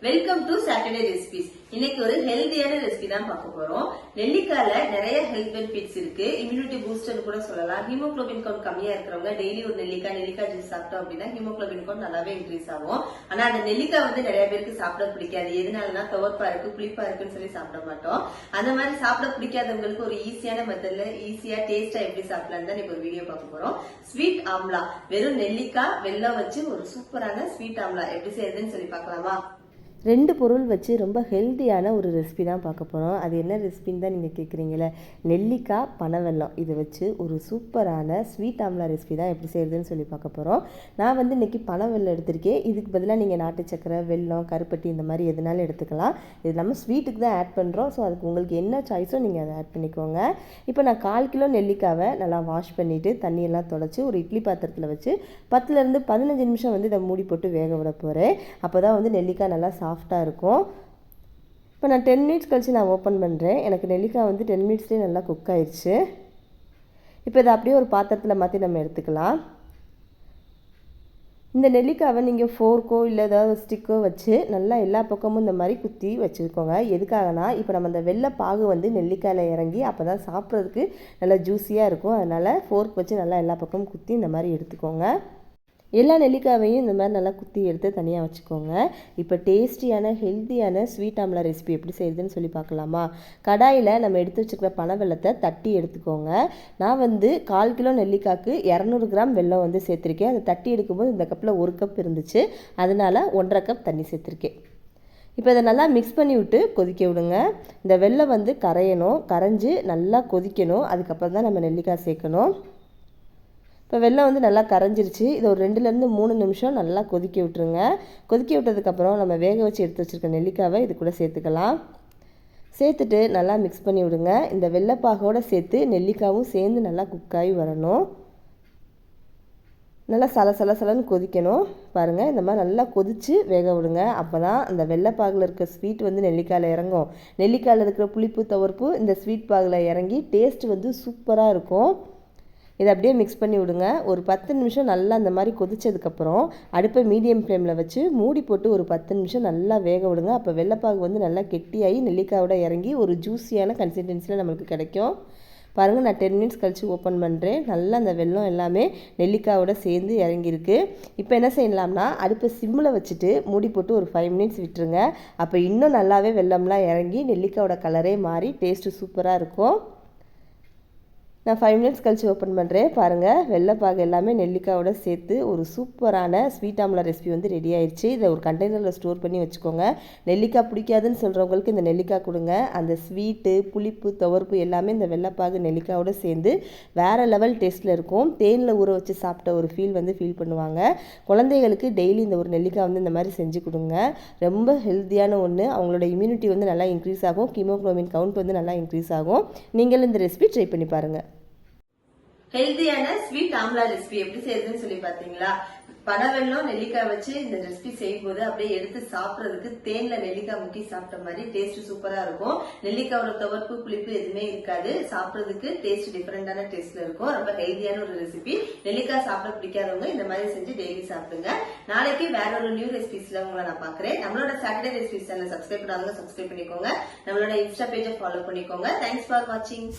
Welcome to Saturday recipes. இன்னைக்கு ஒரு ஹெல்தியான ரெசிபி தான் பார்க்க போறோம். நெல்லிக்காயில நிறைய ஹெல்த் பெனிஃபிட்ஸ் இருக்கு. இம்யூனிட்டி பூஸ்டர் கூட சொல்லலாம். ஹீமோகுளோபின் கவுண்ட் கம்மியா இருக்கிறவங்க டெய்லி ஒரு நெல்லிக்காய் ஜூஸ் சாப்பிட்டோம் அப்படின்னா ஹீமோகுளோபின் கவுண்ட் நல்லாவே இன்க்ரீஸ் ஆகும். ஆனா அந்த நெல்லிக்காய் வந்து நிறைய பேருக்கு சாப்பிட பிடிக்காது. எதனாலனா துவர்ப்பா இருக்கு, புளிப்பா இருக்குன்னு சொல்லி சாப்பிட மாட்டோம். அந்த மாதிரி சாப்பிட பிடிக்காதவங்களுக்கு ஒரு ஈஸியான மெத்தட்ல ஈஸியா டேஸ்டா எப்படி சாப்பிடலாம் தான் ஒரு வீடியோ பார்க்க போறோம். ஸ்வீட் ஆம்லா, வெறும் நெல்லிக்காய் வெல்லம் வச்சு ஒரு சூப்பரான ஸ்வீட் ஆம்லா எப்படி செய்யறதுன்னு சொல்லி பார்க்கலாமா? ரெண்டு பொருள் வச்சு ரொம்ப ஹெல்த்தியான ஒரு ரெசிபி தான் பார்க்க போகிறோம். அது என்ன ரெசிபின்னு தான் நீங்கள் கேட்குறீங்களே. நெல்லிக்காய் பனவெல்லம் இதை வச்சு ஒரு சூப்பரான ஸ்வீட் ஆம்லா ரெசிபி தான் எப்படி செய்கிறதுன்னு சொல்லி பார்க்க போகிறோம். நான் வந்து இன்றைக்கி பனவெல்லம் எடுத்திருக்கேன். இதுக்கு பதிலாக நீங்கள் நாட்டு சக்கரை, வெல்லம், கருப்பட்டி இந்த மாதிரி எதுனாலும் எடுத்துக்கலாம். இது நம்ம ஸ்வீட்டுக்கு தான் ஆட் பண்ணுறோம். ஸோ அதுக்கு உங்களுக்கு என்ன சாய்ஸோ நீங்கள் அதை ஆட் பண்ணிக்கோங்க. இப்போ நான் 1/4 கிலோ நெல்லிக்காவை நல்லா வாஷ் பண்ணிவிட்டு தண்ணியெல்லாம் தொடச்சி ஒரு இட்லி பாத்திரத்தில் வச்சு 10லேருந்து 15 நிமிஷம் வந்து இதை மூடி போட்டு வேக விட போகிறேன். அப்போ தான் வந்து நெல்லிக்காய் நல்லா சாஃப்டாக இருக்கும். இப்போ நான் 10 மினிட்ஸ் கழிச்சு நான் ஓப்பன் பண்ணுறேன். எனக்கு நெல்லிக்காய் வந்து 10 மினிட்ஸ்லேயே நல்லா குக் ஆயிடுச்சு. இப்போ இதை அப்படியே ஒரு பாத்திரத்தில் மாற்றி நம்ம எடுத்துக்கலாம். இந்த நெல்லிக்காவை நீங்கள் ஃபோர்க்கோ இல்லை ஏதாவது ஸ்டிக்கோ வச்சு நல்லா எல்லா பக்கமும் இந்த மாதிரி குத்தி வச்சுருக்கோங்க. எதுக்காகனா இப்போ நம்ம அந்த வெள்ளை பாகு வந்து நெல்லிக்காயில் இறங்கி அப்போ தான் சாப்பிட்றதுக்கு நல்லா ஜூஸியாக இருக்கும். அதனால் ஃபோர்க் வச்சு நல்லா எல்லா பக்கமும் குத்தி இந்த மாதிரி எடுத்துக்கோங்க. எல்லா நெல்லிக்காவையும் இந்த மாதிரி நல்லா குத்தி எடுத்து தனியாக வச்சுக்கோங்க. இப்போ டேஸ்டியான ஹெல்த்தியான ஸ்வீட் ஆம்லா ரெசிபி எப்படி செய்யுதுன்னு சொல்லி பார்க்கலாமா? கடாயில் நம்ம எடுத்து வச்சுக்கிற பனை வெல்லத்தை தட்டி எடுத்துக்கோங்க. நான் வந்து 1/4 கிலோ நெல்லிக்காய்க்கு 200 கிராம் வெல்லம் வந்து சேர்த்துருக்கேன். அதை தட்டி எடுக்கும்போது இந்த கப்பில் 1 கப் இருந்துச்சு. அதனால் 1.5 கப் தண்ணி சேர்த்துருக்கேன். இப்போ இதை நல்லா மிக்ஸ் பண்ணி விட்டு கொதிக்க விடுங்க. இந்த வெல்லம் வந்து கரையணும், கரைஞ்சி நல்லா கொதிக்கணும். அதுக்கப்புறம் தான் நம்ம நெல்லிக்காய் சேர்க்கணும். இப்போ வெல்லம் வந்து நல்லா கரைஞ்சிருச்சு. இதை ஒரு 2லேருந்து 3 நிமிஷம் நல்லா கொதிக்க விட்டுருங்க. கொதிக்க விட்டதுக்கப்புறம் நம்ம வேக வச்சு எடுத்து வச்சுருக்க நெல்லிக்காவை இது கூட சேர்த்துக்கலாம். சேர்த்துட்டு நல்லா மிக்ஸ் பண்ணி விடுங்க. இந்த வெள்ளைப்பாகோடு சேர்த்து நெல்லிக்காவும் சேர்ந்து நல்லா குக்காகி வரணும். நல்லா சலன்னு கொதிக்கணும். பாருங்கள், இந்த மாதிரி நல்லா கொதித்து வேக விடுங்க. அப்போ தான் அந்த வெள்ளைப்பாகில் இருக்க ஸ்வீட் வந்து நெல்லிக்காயில் இறங்கும். நெல்லிக்காயில் இருக்கிற புளிப்பு துவர்ப்பு இந்த ஸ்வீட் பாகில் இறங்கி டேஸ்ட் வந்து சூப்பராக இருக்கும். இதை அப்படியே மிக்ஸ் பண்ணி விடுங்க. ஒரு 10 நிமிஷம் நல்லா அந்த மாதிரி கொதித்ததுக்கப்புறம் அடுப்பை மீடியம் ஃப்ளேமில் வச்சு மூடி போட்டு ஒரு 10 நிமிஷம் நல்லா வேக விடுங்க. அப்போ வெள்ளைப்பாகு வந்து நல்லா கெட்டியாகி நெல்லிக்காயோட இறங்கி ஒரு ஜூஸியான கன்சிஸ்டன்சியில் நம்மளுக்கு கிடைக்கும். பாருங்கள், நான் 10 மினிட்ஸ் கழித்து ஓப்பன் பண்ணுறேன். நல்லா அந்த வெல்லம் எல்லாமே நெல்லிக்காயோட சேர்ந்து இறங்கியிருக்கு. இப்போ என்ன செய்யலாம்னா அடுப்பை சிம்மில் வச்சுட்டு மூடி போட்டு ஒரு 5 மினிட்ஸ் விட்டுருங்க. அப்போ இன்னும் நல்லாவே வெல்லம்லாம் இறங்கி நெல்லிக்காயோட கலரே மாறி டேஸ்ட்டு சூப்பராக இருக்கும். நான் 5 மினிட்ஸ் கழிச்சு ஓப்பன் பண்ணுறேன். பாருங்கள், வெள்ளைப்பாகு எல்லாமே நெல்லிக்காயோட சேர்த்து ஒரு சூப்பரான ஸ்வீட் ஆம்லா ரெசிபி வந்து ரெடி ஆயிடுச்சு. இதை ஒரு கண்டெய்னரில் ஸ்டோர் பண்ணி வச்சுக்கோங்க. நெல்லிக்காய் பிடிக்காதுன்னு சொல்கிறவங்களுக்கு இந்த நெல்லிக்காய் கொடுங்க. அந்த ஸ்வீட்டு, புளிப்பு, துவர்ப்பு எல்லாமே இந்த வெள்ளைப்பாகு நெல்லிக்காயோட சேர்ந்து வேறு லெவல் டேஸ்ட்டில் இருக்கும். தேனில் ஊற வச்சு சாப்பிட்ட ஒரு ஃபீல் பண்ணுவாங்க. குழந்தைகளுக்கு டெய்லி இந்த ஒரு நெல்லிக்காய் வந்து இந்த மாதிரி செஞ்சு கொடுங்க. ரொம்ப ஹெல்த்தியான ஒன்று. அவங்களோட இம்யூனிட்டி வந்து நல்லா இன்க்ரீஸ் ஆகும். ஹீமோகுளோபின் கவுண்ட் வந்து நல்லா இன்க்ரீஸ் ஆகும். நீங்கள் இந்த ரெசிபி ட்ரை பண்ணி பாருங்கள். ஹெல்தியான ஸ்வீட் ஆம்லா ரெசிபி எப்படி செய்யறதுன்னு சொல்லி பாத்தீங்களா? பனவெல்லம் நெல்லிக்காய் வச்சு இந்த ரெசிபி செய்யும் போது அப்படியே எடுத்து சாப்பிட்றதுக்கு தேன்ல நெல்லிக்காய் முக்கி சாப்பிட்ட மாதிரி டேஸ்ட் சூப்பரா இருக்கும். நெல்லிக்காயோட துவர்ப்பு, புளிப்பு எதுவுமே இருக்காது. சாப்பிட்றதுக்கு டேஸ்ட் டிஃபரெண்டான டேஸ்ட்ல இருக்கும். ரொம்ப ஹெல்தியான ஒரு ரெசிபி. நெல்லிக்காய் சாப்பிட பிடிக்காதவங்க இந்த மாதிரி செஞ்சு டெய்லி சாப்பிடுங்க. நாளைக்கு வேற ஒரு நியூ ரெசிபிஸ்ல உங்களை நான் பாக்குறேன். நம்மளோட சாட்டர்டே ரெசிபிஸ் சேனல் சப்ஸ்கிரைப் பண்ணாதவங்க சப்ஸ்கிரைப் பண்ணிக்கோங்க. நம்மளோட இன்ஸ்டா பேஜை ஃபாலோ பண்ணிக்கோங்க. தேங்க்ஸ் ஃபார் வாட்சிங்.